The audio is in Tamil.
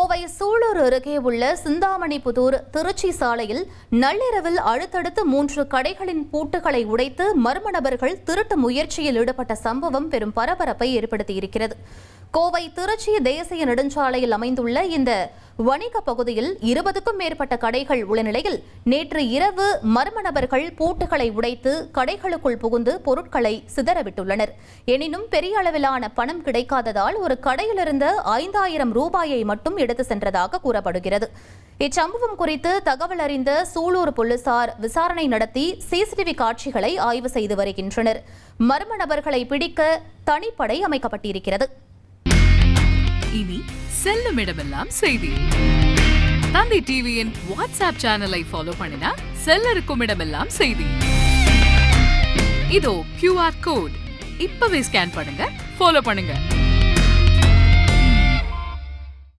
கோவை சூலூர் அருகே உள்ள சிந்தாமணிபுதூர் திருச்சி சாலையில் நள்ளிரவில் அடுத்தடுத்து 3 கடைகளின் பூட்டுகளை உடைத்து மர்ம நபர்கள் திருட்டு முயற்சியில் ஈடுபட்ட சம்பவம் பெரும் பரபரப்பை ஏற்படுத்தியிருக்கிறது. கோவை திருச்சி தேசிய நெடுஞ்சாலையில் அமைந்துள்ள இந்த வணிக பகுதியில் 20க்கும் மேற்பட்ட கடைகள் உள்ள நிலையில் நேற்று இரவு மர்ம நபர்கள் பூட்டுகளை உடைத்து கடைகளுக்குள் புகுந்து பொருட்களை சிதறவிட்டுள்ளனர். எனினும் பெரிய அளவிலான பணம் கிடைக்காததால் ஒரு கடையிலிருந்த 5000 ரூபாயை மட்டும் எடுத்து சென்றதாக கூறப்படுகிறது. இச்சம்பவம் குறித்து தகவல் அறிந்த சூலூர் போலீசார் விசாரணை நடத்தி சிசிடிவி காட்சிகளை ஆய்வு செய்து வருகின்றனர். மர்ம நபர்களை பிடிக்க தனிப்படை அமைக்கப்பட்டிருக்கிறது. இனி செல்லும் இடமெல்லாம் செய்தி. தந்தி டிவியின் வாட்ஸ்அப் சேனலை ஃபாலோ பண்ணினா செல்ல இருக்கும் இடமெல்லாம் செய்தி. இதோ QR கோட் இப்பவே ஸ்கேன் பண்ணுங்க, ஃபாலோ பண்ணுங்க.